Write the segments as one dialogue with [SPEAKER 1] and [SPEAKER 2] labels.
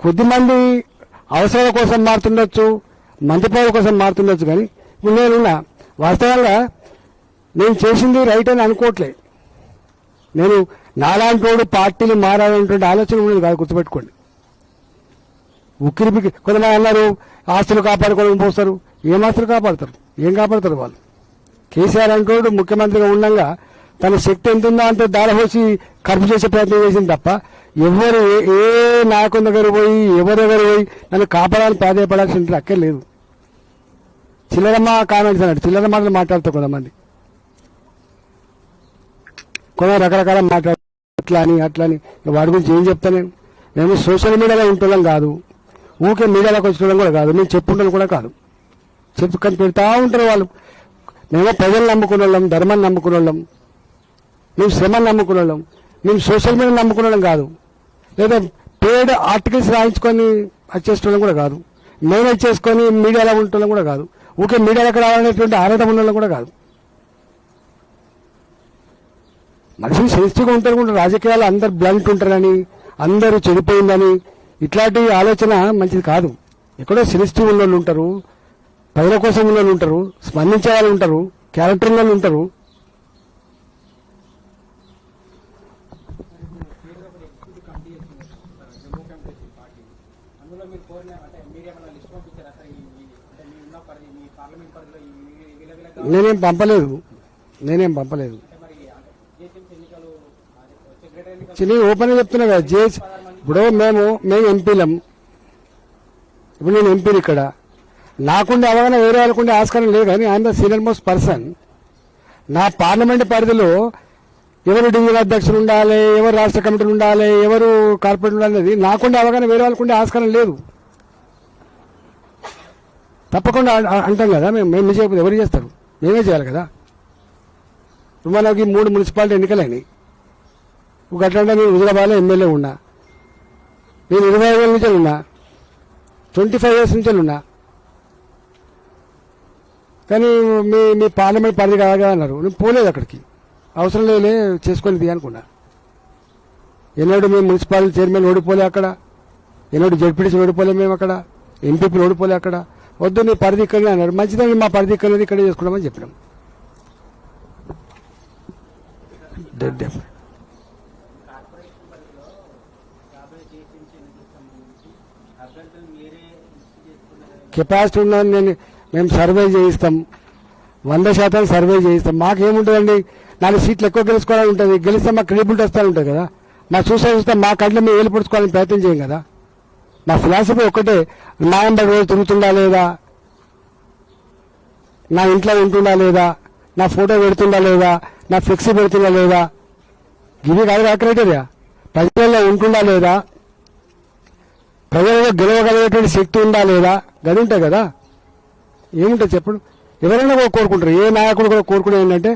[SPEAKER 1] కొద్దిమంది అవసరాల కోసం మారుతుండొచ్చు, మంచి పనుల కోసం మారుతుండొచ్చు. కానీ ఇప్పుడు నేనున్నా వాస్తవంగా నేను చేసింది రైట్ అని అనుకోవట్లే. నేను నాలాంటి పార్టీలు మారాలనేటువంటి ఆలోచన ఉండేది కాదు, గుర్తుపెట్టుకోండి. ఉక్కిరిపికి కొంతమంది అన్నారు ఆస్తులు కాపాడుకోవడం పోస్తారు. ఏం ఆస్తులు కాపాడతారు? ఏం కాపాడతారు వాళ్ళు? కేసీఆర్ అంటోడు ముఖ్యమంత్రిగా ఉండగా తన శక్తి ఎంత ఉందో అంత దారహోసి ఖర్చు చేసే ప్రయత్నం చేసింది తప్ప ఎవరు ఏ నాయకుని దగ్గర పోయి ఎవరెవరు పోయి నన్ను కాపాడాలని ప్రాధాయపడాల్సిన అక్కర్లేదు. చిల్లరమ్మ కామెంట్స్ అన్నాడు, చిల్లర మాటలు మాట్లాడతారు కొంతమంది, కొందరు రకరకాల మాట్లాడు అట్లా అని వాడి గురించి ఏం చెప్తా నేను. మేము సోషల్ మీడియాలో ఉంటున్నాం కాదు, ఊకే మీడియాలోకి వచ్చడం కూడా కాదు, మేము చెప్పుకుంటాం కూడా కాదు. చెప్పుకొని పెడతా ఉంటారు వాళ్ళు. మేము ప్రజలు నమ్ముకునే వాళ్ళం, ధర్మాన్ని నమ్ముకునే వాళ్ళం, మేము శ్రమను నమ్ముకునే వాళ్ళం, మేము సోషల్ మీడియా నమ్ముకునే వాళ్ళం కాదు, లేదా పేడ్ ఆర్టికల్స్ రాయించుకొని వచ్చేసుకోవడం కూడా కాదు, మేనేజ్ చేసుకొని మీడియాలో ఉండటం కూడా కాదు, ఊకే మీడియాలోకి రావాలనేటువంటి ఆరాధన ఉండడం కూడా కాదు. మనుషులు సెన్సిటివ్గా ఉంటారు కూడా. రాజకీయాలు అందరు బ్లంట్ ఉంటారని, అందరూ చెడిపోయిందని ఇట్లాంటి ఆలోచన మంచిది కాదు. ఎక్కడో సెన్సిటివ్ ఉన్న వాళ్ళు ఉంటారు, ప్రజల కోసం ఉన్న వాళ్ళు ఉంటారు, స్పందించే వాళ్ళు ఉంటారు, క్యారెక్టర్ వాళ్ళు ఉంటారు. నేనేం పంపలేదు. ఓపెన్ చెప్తున్నా కదా జేస్. ఇప్పుడు మేము ఎంపీలం. ఇప్పుడు నేను ఎంపీని ఇక్కడ, నాకుండే అవగాహన వేరే వాళ్ళకుండే ఆస్కారం లేదు. కానీ I'm the senior most person. నా పార్లమెంట్ పరిధిలో ఎవరు డివిజన్ అధ్యక్షులు ఉండాలి, ఎవరు రాష్ట్ర కమిటీలు ఉండాలి, ఎవరు కార్పొరేట్ ఉండాలి అనేది నాకుండే అవగాహన వేరే వాళ్ళకుండే ఆస్కారం లేదు. తప్పకుండా అంటాం కదా, మేము చేయకపోతే ఎవరు చేస్తారు? మేమే చేయాలి కదా. ఇప్పుడు మనకి 3 మున్సిపాలిటీ ఎన్నికలైనాయి. గట్లంటే నేను హుజరాబాద్లో ఎమ్మెల్యే ఉన్నా, నేను 25 ఏళ్ళ నుంచి ఉన్నా, 25 ఇయర్స్ నుంచి ఉన్నా. కానీ మీ పార్లమెంట్ పరిధి కాగా అన్నారు. నేను పోలేదు అక్కడికి, అవసరం లేలే చేసుకునేది అనుకున్నా. ఎన్నడూ మేము మున్సిపాలిటీ చైర్మన్ ఓడిపోలే అక్కడ, ఎన్నడూ జడ్పీటీసీ ఓడిపోలే మేము అక్కడ, ఎంపీపీలు ఓడిపోలే అక్కడ. వద్దు నీ పరిధి ఇక్కడనే అన్నారు. మంచిదని మా పరిధి ఇక్కడే చేసుకున్నామని చెప్పినాం. కెపాసిటీ ఉన్నది. మేము సర్వే చేయిస్తాం, 100% సర్వే చేయిస్తాం. మాకేముంటుందండి, 4 సీట్లు ఎక్కువ గెలుచుకోవాలని ఉంటుంది. గెలిస్తే మాకు క్రెడిబిలిటీ వస్తూ ఉంటుంది కదా. మా చూస్తే మా కంట్లో మేము ఏలుపడుచుకోవాలని ప్రయత్నం చేయం కదా. మా ఫిలాసఫీ ఒక్కటే, నా ఎంబడి రోజు తిరుగుతుండా లేదా, నా ఇంట్లో ఉంటుండా లేదా, నా ఫోటో పెడుతుండా లేదా, నా ఫ్లెక్సీ పెడుతుందా లేదా, ఇవి కాదు క్రైటీరియా. ప్రజల్లో ఉంటుండా లేదా, ప్రజలలో గెలవగలిగేటువంటి శక్తి ఉందా లేదా, గది ఉంటాయి కదా. ఏముంటుంది చెప్పండి? ఎవరైనా కూడా కోరుకుంటారు, ఏ నాయకుడు కూడా కోరుకునేది ఏంటంటే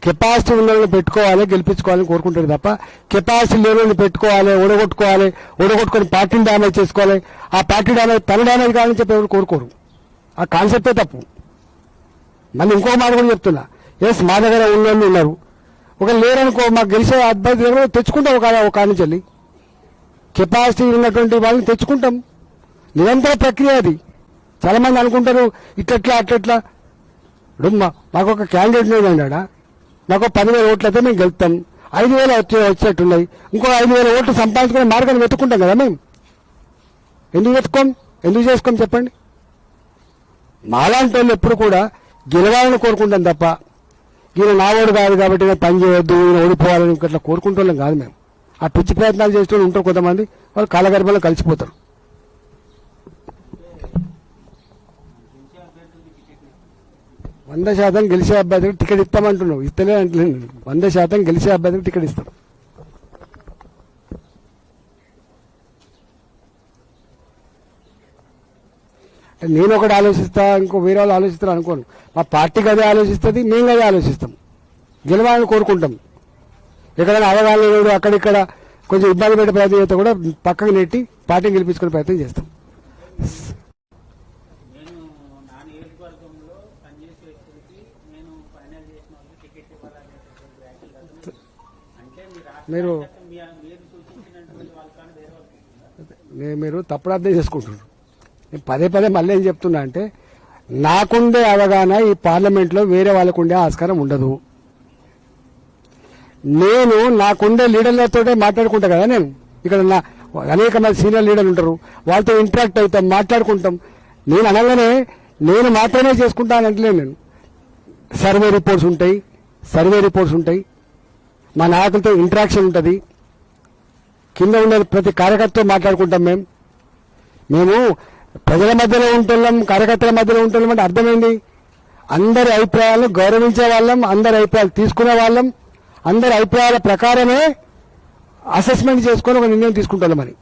[SPEAKER 1] కెపాసిటీ ఉన్న వాళ్ళని పెట్టుకోవాలి, గెలిపించుకోవాలని కోరుకుంటారు తప్ప కెపాసిటీ లేని వాళ్ళని పెట్టుకోవాలి, ఓడగొట్టుకొని పార్టీని డ్యామేజ్ చేసుకోవాలి, ఆ పార్టీ డ్యామేజ్ తన డ్యామేజ్ కావాలని చెప్పి ఎవరు కోరుకోరు. ఆ కాన్సెప్టే తప్పు. మళ్ళీ ఇంకో మాట కూడా చెప్తున్నా, ఎస్ మా దగ్గర ఉన్న వాళ్ళు ఉన్నారు, ఒక లేరనుకో, మాకు గెలిచే అభ్యర్థి దగ్గర తెచ్చుకుంటాం ఒక కాడి నుంచి వెళ్ళి. కెపాసిటీ ఉన్నటువంటి వాళ్ళని తెచ్చుకుంటాం. నిరంతర ప్రక్రియ అది. చాలా మంది అనుకుంటారు ఇట్లట్లా అట్లట్లా. ఇప్పుడు మాకు ఒక క్యాండిడేట్ లేదండి, మాకు 10,000 ఓట్లు అయితే మేము గెలుస్తాం, 5,000 వచ్చేట్టున్నాయి, ఇంకో 5,000 ఓట్లు సంపాదించుకునే మార్గాన్ని వెతుక్కుంటాం కదా మేము. ఎందుకు చేసుకోం చెప్పండి? మాలాంటి వాళ్ళు ఎప్పుడు కూడా గెలవాలని కోరుకుంటాం తప్ప ఈయన నావాడు కాదు కాబట్టి పని చేయొద్దు, ఈయన ఓడిపోవాలని ఇట్లా కోరుకుంటాం కాదు మేము. ఆ పిచ్చి ప్రయత్నాలు చేస్తూ ఉంటారు కొంతమంది, వాళ్ళు కాలగర్భంలో కలిసిపోతారు. వంద శాతం గెలిచే అభ్యర్థికి టికెట్ ఇస్తామంటున్నావు, ఇస్తలే అంటలేదు. 100% గెలిచే అభ్యర్థికి టికెట్ ఇస్తాం. నేను ఒకటి ఆలోచిస్తా, ఇంకో వేరే వాళ్ళు ఆలోచిస్తారు అనుకోను. మా పార్టీకి అదే ఆలోచిస్తుంది, మేము అదే ఆలోచిస్తాం. గెలవాలని కోరుకుంటాం. ఎక్కడైనా అవగాహన లేడు అక్కడిక్కడ కొంచెం ఇబ్బంది పెట్టే ప్రయత్నం చేస్తే కూడా పక్కకు నెట్టి పార్టీని గెలిపించుకునే ప్రయత్నం చేస్తాం. మీరు మీరు తప్పుడు అర్థం చేసుకుంటున్నారు. నేను పదే పదే మళ్ళీ ఏం చెప్తున్నా అంటే నాకుండే అవగాహన ఈ పార్లమెంట్లో వేరే వాళ్ళకు ఉండే ఆస్కారం ఉండదు. నేను నాకుండే లీడర్లతోటే మాట్లాడుకుంటా కదా. నేను ఇక్కడ నా అనేక మంది సీనియర్ లీడర్లు ఉంటారు, వాళ్ళతో ఇంటరాక్ట్ అవుతాం, మాట్లాడుకుంటాం. నేను అనగానే నేను మాత్రమే చేసుకుంటానంటలే. నేను సర్వే రిపోర్ట్స్ ఉంటాయి, మా నాయకులతో ఇంటరాక్షన్ ఉంటుంది, కింద ఉండే ప్రతి కార్యకర్తతో మాట్లాడుకుంటాం. మేము ప్రజల మధ్యలో ఉంటున్నాం, కార్యకర్తల మధ్యలో ఉంటున్నాం అంటే అర్థమైంది. అందరి అభిప్రాయాలను గౌరవించే వాళ్ళం, అందరి అభిప్రాయాలు తీసుకునే వాళ్ళం, అందరి అభిప్రాయాల ప్రకారమే అసెస్మెంట్ చేసుకొని ఒక నిర్ణయం తీసుకుంటామని.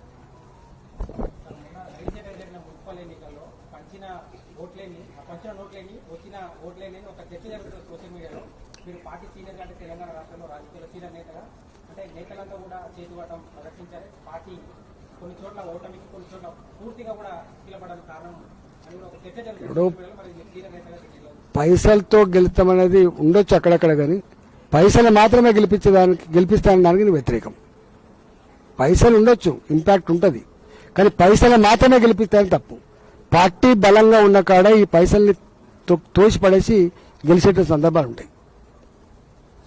[SPEAKER 1] పైసలతో గెలుస్తామనేది ఉండొచ్చు అక్కడక్కడ, కానీ పైసలు మాత్రమే గెలిపిస్తానని దానికి నేను వ్యతిరేకం. పైసలు ఉండొచ్చు, ఇంపాక్ట్ ఉంటుంది, కానీ పైసలు మాత్రమే గెలిపిస్తానని తప్పు. పార్టీ బలంగా ఉన్న కాడ ఈ పైసల్ని తోసి పడేసి గెలిచేట సందర్భాలు ఉంటాయి.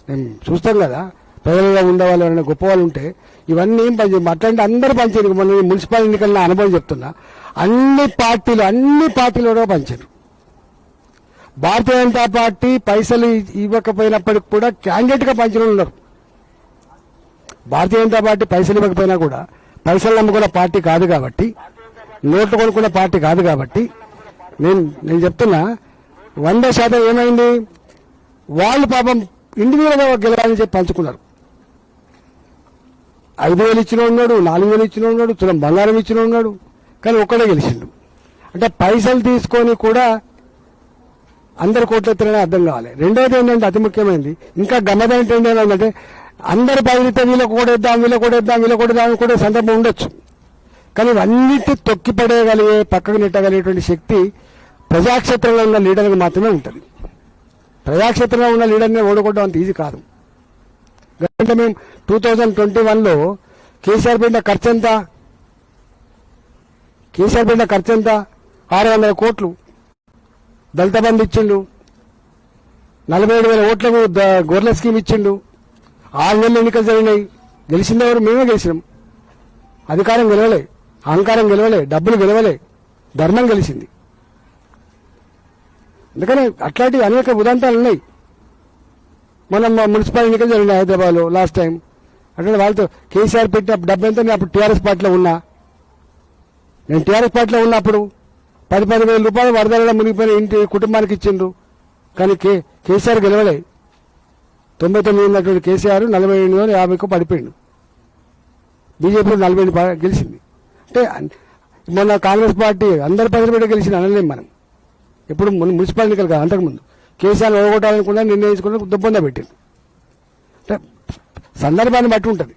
[SPEAKER 1] మేము చూస్తాం కదా, ప్రజలుగా ఉండేవాళ్ళు ఎవరైనా గొప్ప వాళ్ళు ఉంటే ఇవన్నీ ఏం పనిచేయం. అట్లాంటి అందరూ పనిచేయరు. మన మున్సిపల్ ఎన్నికల అనుభవం చెప్తున్నా, అన్ని పార్టీలు పనిచేయరు. భారతీయ జనతా పార్టీ పైసలు ఇవ్వకపోయినప్పటికి కూడా క్యాండిడేట్ గా పంచిన ఉన్నారు. భారతీయ జనతా పార్టీ పైసలు ఇవ్వకపోయినా కూడా పైసలు నమ్ముకున్న పార్టీ కాదు కాబట్టి, నోట్లు కొనుక్కున్న పార్టీ కాదు కాబట్టి నేను చెప్తున్నా 100% ఏమైంది, వాళ్ళు పాపం ఇండివిజువల్ గా గెలవాలని చెప్పి పంచుకున్నారు. 5,000 ఇచ్చిన ఉన్నాడు, 4,000 ఇచ్చిన ఉన్నాడు, తులం బంగారం ఇచ్చిన ఉన్నాడు, కానీ ఒక్కడే గెలిచిండు. అంటే పైసలు తీసుకొని కూడా అందరు కోట్లెత్తారని అర్థం కావాలి. రెండోది ఏంటంటే అతి ముఖ్యమైనది, ఇంకా గమ్మదైన ఏంటంటే అందరు బదిలితే వీళ్ళకు కొడేద్దాం కూడా సందర్భం ఉండొచ్చు, కానీ ఇవన్నిటి తొక్కిపడేయగలిగే, పక్కకు నెట్టగలిగేటువంటి శక్తి ప్రజాక్షేత్రంలో ఉన్న లీడర్కి మాత్రమే ఉంటుంది. ప్రజాక్షేత్రంలో ఉన్న లీడర్ని ఓడగొట్టడం అంత ఈజీ కాదు. అంటే మేము 2021లో కేసీఆర్ పెట్టిన ఖర్చు ఎంత? 600 కోట్లు. దళిత బంధు ఇచ్చిండు, 47,000 ఓట్లకు గొర్రెల స్కీమ్ ఇచ్చిండు, 6 నెలలు ఎన్నికలు జరిగినాయి. గెలిచిందెవరు? మేమే గెలిచినాం. అధికారం గెలవలే, అహంకారం గెలవలే, డబ్బులు గెలవలే, ధర్మం గెలిచింది. అందుకని అట్లాంటి అనేక ఉదాంతాలు ఉన్నాయి. మనం మున్సిపల్ ఎన్నికలు జరిగినాయి హైదరాబాద్లో లాస్ట్ టైం. అంటే వాళ్ళతో కేసీఆర్ పెట్టిన డబ్బు ఎంత? నేను అప్పుడు టీఆర్ఎస్ పార్టీలో ఉన్నా. నేను టీఆర్ఎస్ పార్టీలో ఉన్నప్పుడు 10,000 రూపాయలు వరదలలో మునిగిపోయిన ఇంటి కుటుంబానికి ఇచ్చిండ్రు, కానీ కేసీఆర్ గెలవలే. 99 ఉన్నటువంటి కేసీఆర్ 48,50కు పడిపోయిండు. బీజేపీ 40 గెలిచింది. అంటే మొన్న కాంగ్రెస్ పార్టీ అందరి ప్రజలు పెట్టి గెలిచింది అనలేం మనం. ఎప్పుడు మున్సిపల్ ఎన్నికలు కాదు, అంతకుముందు కేసీఆర్ ఓడగొట్టాలనుకున్నా నిర్ణయించుకున్నా దుబ్బందా పెట్టింది. అంటే సందర్భాన్ని బట్టి ఉంటుంది.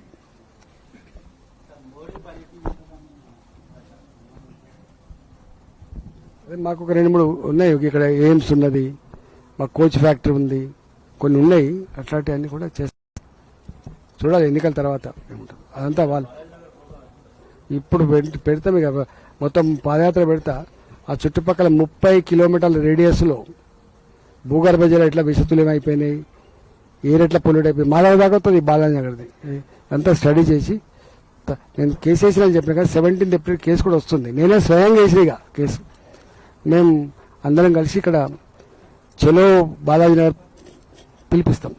[SPEAKER 1] మాకు ఒక 2-3 ఉన్నాయి. ఇక్కడ ఎయిమ్స్ ఉన్నది, మాకు కోచ్ ఫ్యాక్టరీ ఉంది, కొన్ని ఉన్నాయి. అట్లాంటివన్నీ కూడా చేస్తాం. చూడాలి ఎన్నికల తర్వాత ఏముంటుంది. అదంతా వాళ్ళు ఇప్పుడు పెడతాం. ఇక మొత్తం పాదయాత్ర పెడతా. ఆ చుట్టుపక్కల 30 కిలోమీటర్ల రేడియస్లో భూగర్భ జలం ఎట్లా విషతుల్యమైపోయినాయి, ఏరెట్లా పొల్యూట్ అయిపోయి మాధవ దాకా వస్తుంది బాలానగర్ది. అంతా స్టడీ చేసి నేను కేసు వేసినా చెప్పిన కదా, 17th ఏప్రిల్ కేసు కూడా వస్తుంది. నేనే స్వయంగా వేసినగా కేసు. మేము అందరం కలిసి ఇక్కడ చలో బాలాజీ నగర్ పిలిపిస్తాం.